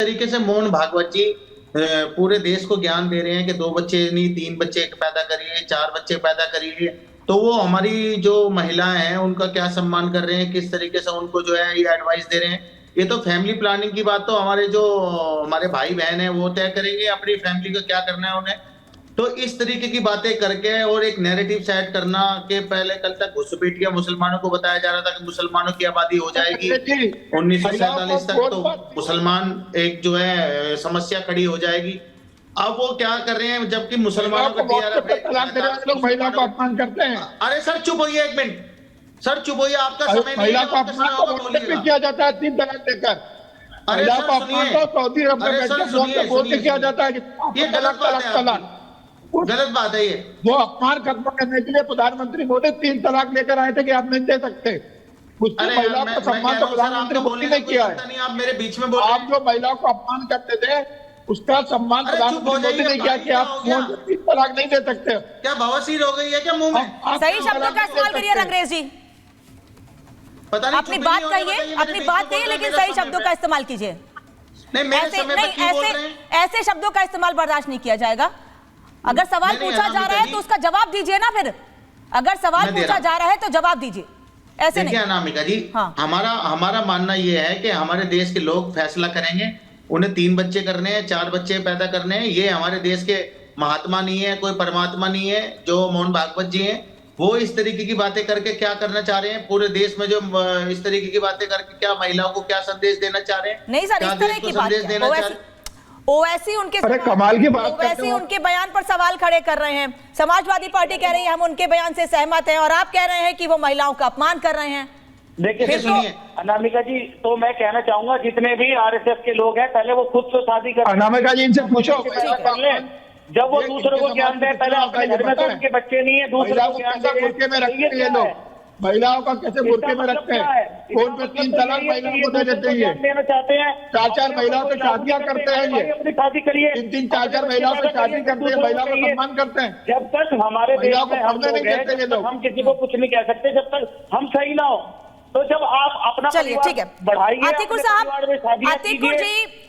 तरीके से मोहन भागवत जी पूरे देश को ज्ञान दे रहे हैं कि 2 बच्चे नहीं 3 बच्चे पैदा करिए, 4 बच्चे पैदा करिए, तो वो हमारी जो महिलाएं हैं उनका क्या सम्मान कर रहे हैं, किस तरीके से उनको जो है ये एडवाइस दे रहे हैं। ये तो फैमिली प्लानिंग की बात तो हमारे भाई बहन है वो तय करेंगे अपनी फैमिली को क्या करना है उन्हें। तो इस तरीके की बातें करके और एक नैरेटिव सेट करना कि पहले कल तक घुसपैठिया मुसलमानों को बताया जा रहा था कि मुसलमानों की आबादी हो जाएगी 1947 तक, तो मुसलमान एक जो है समस्या खड़ी हो जाएगी। अब वो क्या कर रहे हैं जबकि मुसलमानों का लोग महिला को अपमान करते हैं। अरे सर चुप होइए एक मिनट, सर चुप होइए, आपका समय नहीं महिला है, को अपमान तो किया जाता है 3 तलाक देकर। अरे महिला को अपमान तो सऊदी अरब में बोल के किया जाता है। ये गलत बात है, गलत बात है ये। वो अपमान खत्म करने के लिए प्रधानमंत्री मोदी 3 तलाक लेकर आए थे कि आप नहीं दे सकते। उसकी महिला को सम्मान तो प्रधानमंत्री मोदी ने किया है। आप मेरे बीच में बोल रहे हैं। आप जो महिला को अपमान करते थे उसका सम्मान प्रधानमंत्री मोदी ने किया कि आप 3 तलाक नहीं दे सकते। क्या बवासीर हो गई है क्या मुंह में? सही शब्दों का इस्तेमाल करिए रंगरेज जी, पता नहीं अपनी बात कहिए, अपनी बात कहिए, लेकिन सही शब्दों का इस्तेमाल कीजिए। ऐसे शब्दों का इस्तेमाल बर्दाश्त नहीं किया जाएगा। अगर सवाल पूछा जा रहा है तो उसका जवाब दीजिए ना। फिर अगर सवाल पूछा जा रहा है तो जवाब दीजिए, ऐसे नहीं। अनामिका जी, हाँ। हमारा मानना यह है कि हमारे देश के लोग फैसला करेंगे, उन्हें 3 बच्चे करने हैं, 4 बच्चे पैदा करने हैं। ये हमारे देश के महात्मा नहीं है, कोई परमात्मा नहीं है जो मोहन भागवत जी हैं। वो इस तरीके की बातें करके क्या करना चाह रहे हैं पूरे देश में, जो इस तरीके की बातें करके क्या महिलाओं को क्या संदेश देना चाह रहे हैं? नहीं सर, इस तरह की बात ओवैसी उनके कमाल की बात ओवैसी उनके बयान पर सवाल खड़े कर रहे हैं। समाजवादी पार्टी कह रही है हम उनके बयान से सहमत हैं, और आप कह रहे हैं कि वो महिलाओं का अपमान कर रहे हैं। देखिए सुनिए अनामिका जी, तो मैं कहना चाहूंगा जितने भी आरएसएस के लोग हैं पहले वो खुद से शादी कर। अनामिका जी इनसे पूछो कर ले, जब वो दूसरों को ज्ञान दे। पहले अपने घर में तो उनके बच्चे नहीं है, दूसरों को ज्ञान दे। बुरके में रखते हैं लोग, महिलाओं का कैसे बुरके में रखते हैं? फोन पे 3 तलाक महिलाओं को दे देते हैं, देना चाहते हैं। 4-4 महिलाओं से शादियां करते हैं, ये अपनी शादी करिए। 3-3, 4-4 महिलाओं से शादी करते हैं, महिलाओं का सम्मान करते हैं। जब तक हमारे देश में हम लोग हैं, हम किसी को कुछ नहीं कह सकते जब तक हम सही ना हो। तो जब आप अपना चलिए ठीक है,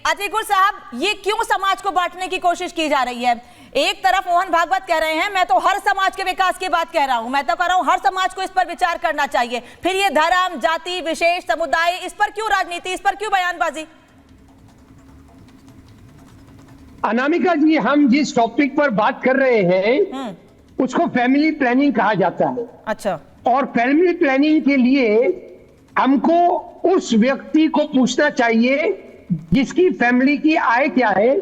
अतीकुर साहब, ये क्यों समाज को बांटने की कोशिश की जा रही है? एक तरफ मोहन भागवत कह रहे हैं मैं तो हर समाज के विकास की बात कह रहा हूं, मैं तो कह रहा हूं हर समाज को इस पर विचार करना चाहिए। फिर ये धर्म, जाति, विशेष समुदाय, इस पर क्यों राजनीति, इस पर क्यों बयानबाजी? अनामिका जी, हम जिस टॉपिक पर बात कर रहे हैं उसको फैमिली प्लानिंग कहा जाता है। अच्छा। और फैमिली प्लानिंग के लिए हमको उस व्यक्ति को पूछना चाहिए जिसकी फैमिली की आय क्या है,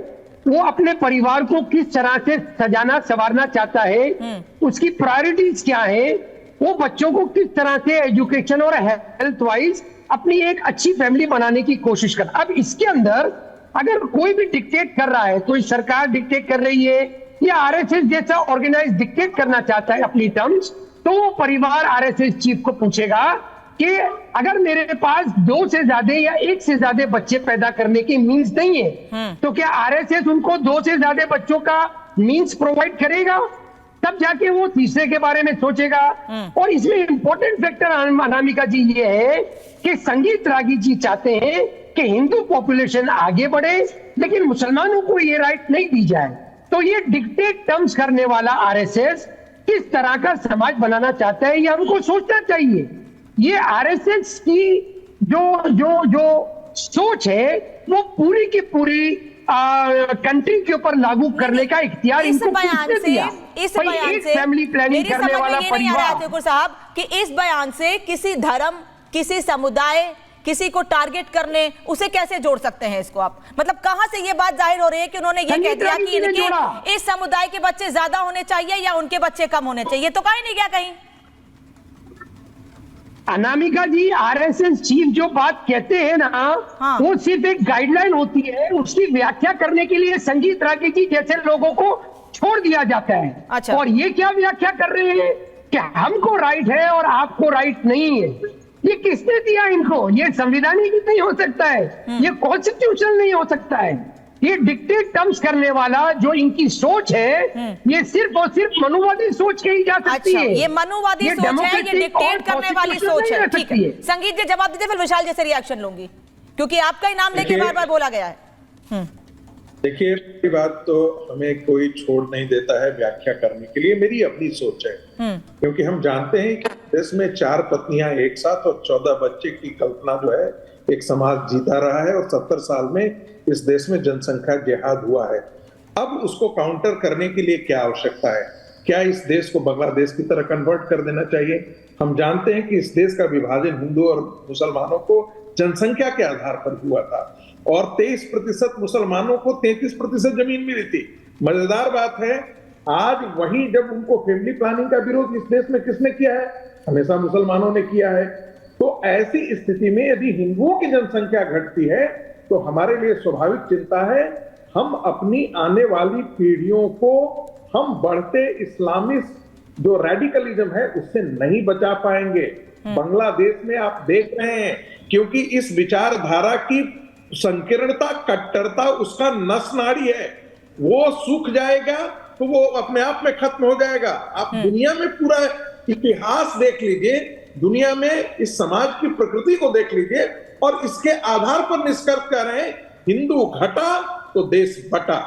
वो अपने परिवार को किस तरह से सजाना संवारना चाहता है, उसकी प्रायोरिटीज क्या है, वो बच्चों को किस तरह से एजुकेशन और हेल्थ वाइज अपनी एक अच्छी फैमिली बनाने की कोशिश कर। अब इसके अंदर अगर कोई भी डिक्टेट कर रहा है, कोई सरकार डिक्टेट कर रही है या आरएसएस जैसा ऑर्गेनाइज डिक्टेट करना चाहता है अपनी टर्म्स, तो वो परिवार आरएसएस चीफ को पूछेगा कि अगर मेरे पास 2 से ज्यादा या 1 से ज्यादा बच्चे पैदा करने की मीन्स नहीं है तो क्या आरएसएस उनको 2 से ज्यादा बच्चों का मीन्स प्रोवाइड करेगा? तब जाके वो तीसरे के बारे में सोचेगा। और इसमें इंपॉर्टेंट फैक्टर अनामिका जी ये है कि संगीत रागी जी चाहते हैं कि हिंदू पॉपुलेशन आगे बढ़े लेकिन मुसलमानों को ये राइट नहीं दी जाए। तो ये डिक्टेट टर्म्स करने वाला आरएसएस किस तरह का समाज बनाना चाहता है, ये हमको सोचना चाहिए। ये आरएसएस की जो सोच है वो पूरी की पूरी कंट्री के ऊपर लागू करने का इख्तियार इनको किसने दिया? इस बयान से फैमिली प्लानिंग करने वाला परिवार साहब कि इस बयान से किसी धर्म, किसी समुदाय, किसी को टारगेट करने, उसे कैसे जोड़ सकते हैं इसको आप? मतलब कहां से ये बात जाहिर हो रही है कि उन्होंने ये कह दिया कि इनके इस समुदाय के बच्चे ज्यादा होने चाहिए या उनके बच्चे कम होने चाहिए? तो कहीं नहीं गया कहीं। अनामिका जी, आरएसएस चीफ जो बात कहते हैं ना, वो सिर्फ एक गाइडलाइन होती है, उसकी व्याख्या करने के लिए संगीत रागी जी जैसे लोगों को छोड़ दिया जाता है। अच्छा। और ये क्या व्याख्या कर रहे हैं कि हमको राइट है और आपको राइट नहीं है? ये किसने दिया इनको? ये संविधानिक नहीं हो सकता है, ये कॉन्स्टिट्यूशनल नहीं हो सकता है। ये डिक्टेट टर्म्स करने वाला जो इनकी सोच है, ये सिर्फ और सिर्फ मनुवादी सोच कही जा सकती है। ये मनुवादी सोच है, ये डिक्टेट करने वाली सोच है। ठीक है, संगीत जी जवाब दीजिए, फिर विशाल जैसे रिएक्शन लूंगी, क्योंकि आपका ही नाम लेके बार बार बोला गया है। देखिए, पहली बात तो हमें कोई छोड़ नहीं देता है व्याख्या करने के लिए, मेरी अपनी सोच है। क्योंकि हम जानते हैं कि देश में 4 पत्नियां एक साथ और 14 बच्चे की कल्पना जो है एक समाज जीता रहा है, और 70 साल में इस देश में जनसंख्या जिहाद हुआ है। अब उसको काउंटर करने के लिए क्या आवश्यकता है? क्या इस देश को बांग्लादेश की तरह कन्वर्ट कर देना चाहिए? हम जानते हैं कि इस देश का विभाजन हिंदू और मुसलमानों को जनसंख्या के आधार पर हुआ था, और 23% मुसलमानों को 33% जमीन मिली थी। मजेदार बात है, आज वही जब उनको फैमिली प्लानिंग का विरोध इस देश में किसने किया है? हमेशा मुसलमानों ने किया है। तो ऐसी स्थिति में यदि हिंदुओं की जनसंख्या घटती है तो हमारे लिए स्वाभाविक चिंता है, हम अपनी आने वाली पीढ़ियों को हम बढ़ते इस्लामिस्ट जो रेडिकलिज्म है उससे नहीं बचा पाएंगे। बांग्लादेश में आप देख रहे हैं, क्योंकि इस विचारधारा की संकीर्णता, कट्टरता उसका नस नाड़ी है, वो सूख जाएगा तो वो अपने आप में खत्म हो जाएगा। आप दुनिया में पूरा इतिहास देख लीजिए, दुनिया में इस समाज की प्रकृति को देख लीजिए, और इसके आधार पर निष्कर्ष कर रहे हैं हिंदू घटा तो देश बटा।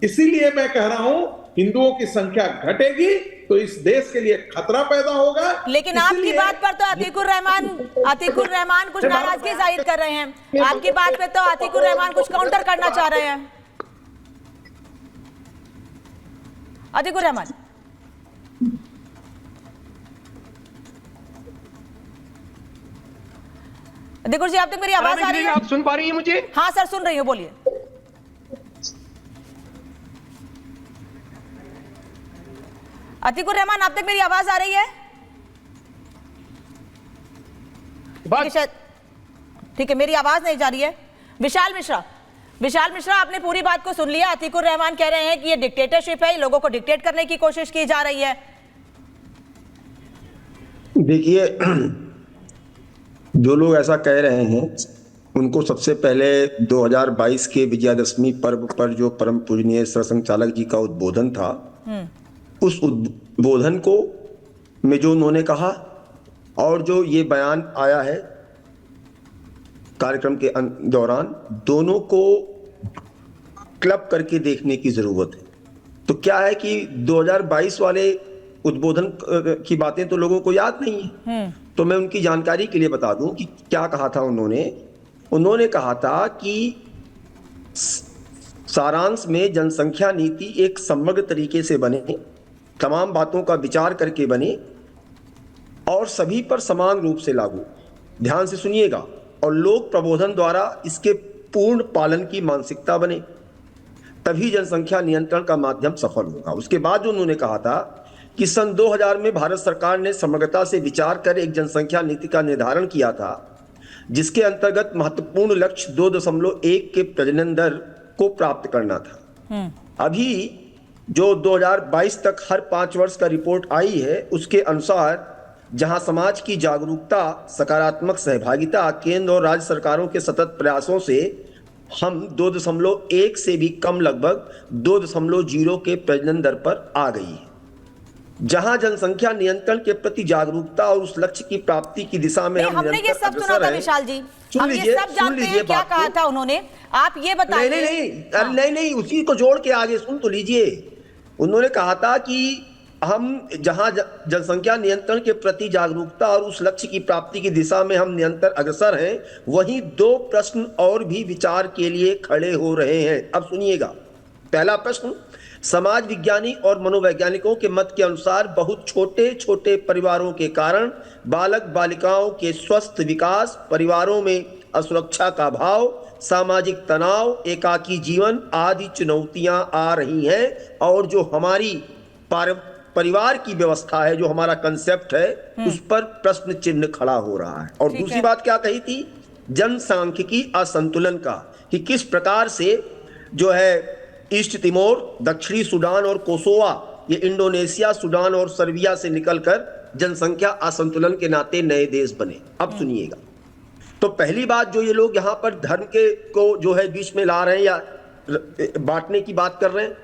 इसीलिए मैं कह रहा हूं, हिंदुओं की संख्या घटेगी तो इस देश के लिए खतरा पैदा होगा। लेकिन आपकी बात पर तो अतीकुर रहमान कुछ नाराजगी जाहिर कर रहे हैं। आपकी बात पे तो अतीकुर रहमान कुछ काउंटर करना चाह रहे हैं। अतीकुर रहमान, अतीकुर जी, आप तक मेरी आवाज आ रही है? आप सुन पा रही हैं मुझे? हाँ सर, सुन रही हूँ, बोलिए। अतीकुर रहमान, आप तक मेरी आवाज आ रही है? ठीक है, मेरी आवाज नहीं जा रही है। विशाल मिश्रा, आपने पूरी बात को सुन लिया। अतीकुर रहमान कह रहे हैं कि ये डिक्टेटरशिप है, लोगों को डिक्टेट करने की कोशिश की जा रही है। देखिए, जो लोग ऐसा कह रहे हैं उनको सबसे पहले 2022 के विजयादशमी पर्व पर जो परम पूजनीय सरसंघ चालक जी का उद्बोधन था, उस उद्बोधन को में जो उन्होंने कहा और जो ये बयान आया है कार्यक्रम के दौरान, दोनों को क्लब करके देखने की जरूरत है। तो क्या है कि 2022 वाले उद्बोधन की बातें तो लोगों को याद नहीं है, तो मैं उनकी जानकारी के लिए बता दूं कि क्या कहा था उन्होंने कहा था कि सारांश में जनसंख्या नीति एक समग्र तरीके से बने, तमाम बातों का विचार करके बने और सभी पर समान रूप से लागू, ध्यान से सुनिएगा, और लोक प्रबोधन द्वारा इसके पूर्ण पालन की मानसिकता बने, तभी जनसंख्या नियंत्रण का माध्यम सफल होगा। उसके बाद जो उन्होंने कहा था कि सन 2000 में भारत सरकार ने समग्रता से विचार कर एक जनसंख्या नीति का निर्धारण किया था, जिसके अंतर्गत महत्वपूर्ण लक्ष्य 2.1 के प्रजनन दर को प्राप्त करना था। अभी जो 2022 तक हर 5 वर्ष का रिपोर्ट आई है, उसके अनुसार जहां समाज की जागरूकता, सकारात्मक सहभागिता, केंद्र और राज्य सरकारों के सतत प्रयासों से हम 2.1 से भी कम, लगभग 2.0 के प्रजनन दर पर आ गई है। जहां जनसंख्या नियंत्रण के प्रति जागरूकता और उस लक्ष्य की प्राप्ति की दिशा में हमने ये सब सुना था विशाल जी, हम ये सब जानते हैं क्या कहा था उन्होंने, आप ये बताइए। नहीं, उसी को जोड़ के आगे सुन तो लीजिए। उन्होंने कहा था कि हम जहां जनसंख्या नियंत्रण के प्रति जागरूकता और उस लक्ष्य की प्राप्ति की दिशा में हम निरंतर अग्रसर हैं, वहीं 2 प्रश्न और भी विचार के लिए खड़े हो रहे हैं। अब सुनिएगा। पहला प्रश्न, समाज विज्ञानी और मनोवैज्ञानिकों के मत के अनुसार बहुत छोटे छोटे परिवारों के कारण बालक बालिकाओं के स्वस्थ विकास, परिवारों में असुरक्षा का भाव, सामाजिक तनाव, एकाकी जीवन आदि चुनौतियां आ रही हैं, और जो हमारी परिवार की व्यवस्था है, जो हमारा कंसेप्ट है, उस पर प्रश्न चिन्ह खड़ा हो रहा है। और दूसरी बात क्या कही थी? जनसांख्यिकी असंतुलन का, कि किस प्रकार से जो है ईस्ट तिमोर, दक्षिणी सूडान और कोसोवा, ये इंडोनेशिया, सूडान और सर्बिया से निकलकर जनसंख्या असंतुलन के नाते नए देश बने। अब सुनिएगा। तो पहली बात, जो ये लोग यहाँ पर धर्म के को जो है बीच में ला रहे हैं या बांटने की बात कर रहे हैं,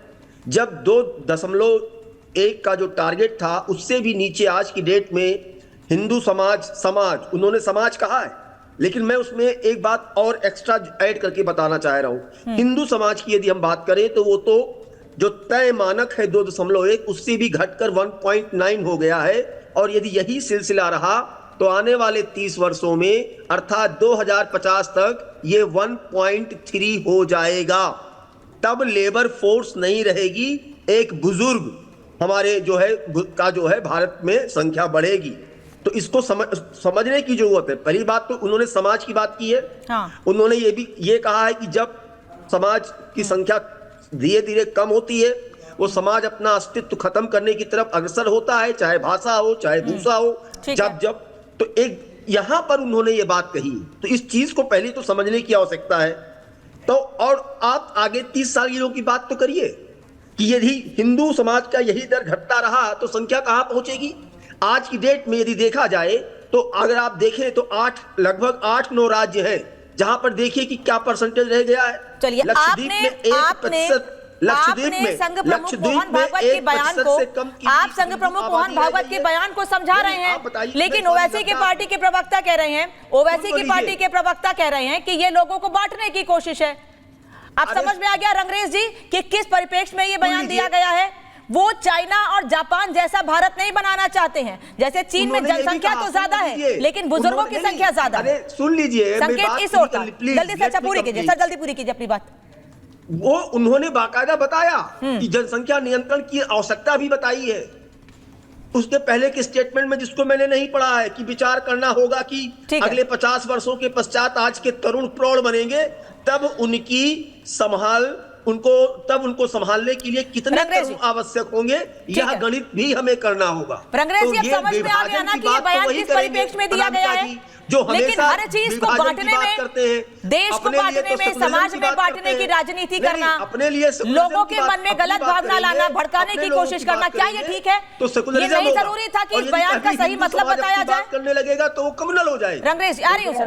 जब 2.1 का जो टारगेट था उससे भी नीचे आज की डेट में हिंदू समाज, उन्होंने समाज कहा है, लेकिन मैं उसमें एक बात और एक्स्ट्रा ऐड करके बताना चाह रहा हूं। हिंदू समाज की यदि हम बात करें तो वो तो जो तय मानक है 2.1 उससे भी घटकर 1.9 हो गया है, और यदि यही सिलसिला रहा तो आने वाले 30 वर्षों में अर्थात 2050 तक ये 1.3 हो जाएगा। तब लेबर फोर्स नहीं रहेगी, एक बुजुर्ग हमारे जो है भारत में संख्या बढ़ेगी। तो इसको समझने की जरूरत है। पहली बात तो उन्होंने समाज की बात की है। हाँ। उन्होंने ये कहा है कि जब समाज की संख्या धीरे धीरे कम होती है, वो समाज अपना अस्तित्व खत्म करने की तरफ अग्रसर होता है, चाहे भाषा हो चाहे भूषा हो। जब तो एक यहां पर उन्होंने ये बात कही, तो इस चीज को पहले तो समझने की आवश्यकता है। तो और आप आगे 30 साल की बात तो करिए कि यदि हिंदू समाज का यही दर घटता रहा तो संख्या कहां पहुंचेगी। आज की डेट में यदि देखा जाए तो अगर आप देखें तो लगभग 8-9 राज्य हैं जहां पर देखिए कि क्या परसेंटेज रह गया है। चलिए, आपने संघ प्रमुख मोहन भागवत के बयान को, आप संघ प्रमुख मोहन भागवत के बयान को समझा रहे हैं, लेकिन ओवैसी की पार्टी के प्रवक्ता कह रहे हैं, ओवैसी की पार्टी के प्रवक्ता कह रहे हैं कि ये लोगों को बांटने की कोशिश है। आप समझ में आ गया रंगरेज जी कि किस परिप्रेक्ष्य में ये बयान दिया गया है। वो चाइना और जापान जैसा भारत नहीं बनाना चाहते हैं। जैसे चीन में जनसंख्या तो ज्यादा है लेकिन बुजुर्गों की संख्या ज्यादा है। सुन लीजिए, संकेत इस ओर था। जल्दी से अच्छा पूरी कीजिए सर, जल्दी पूरी कीजिए अपनी बात। वो उन्होंने बाकायदा बताया कि जनसंख्या नियंत्रण की आवश्यकता भी बताई है। उसके पहले के स्टेटमेंट में, जिसको मैंने नहीं पढ़ा है, कि विचार करना होगा कि अगले 50 वर्षों के पश्चात आज के तरुण प्रौढ़ बनेंगे, तब उनको संभालने के लिए कितने तरुण आवश्यक होंगे, यह गणित भी हमें करना होगा। तो ये समझ में आ गया ना कि ये बयान किस परिप्रेक्ष्य में दिया गया है। लेकिन हर चीज को बांटने में, देश को बांटने में, समाज में बांटने की राजनीति करना, अपने लिए लोगों के मन में गलत भावना लाना, भड़काने की कोशिश करना, क्या ये ठीक है? ये नहीं जरूरी था कि इस बयान का सही मतलब बताया जाए? करने लगेगा तो वो कम्युनल हो जाएगा। रंगरेज आ रही हूँ सर।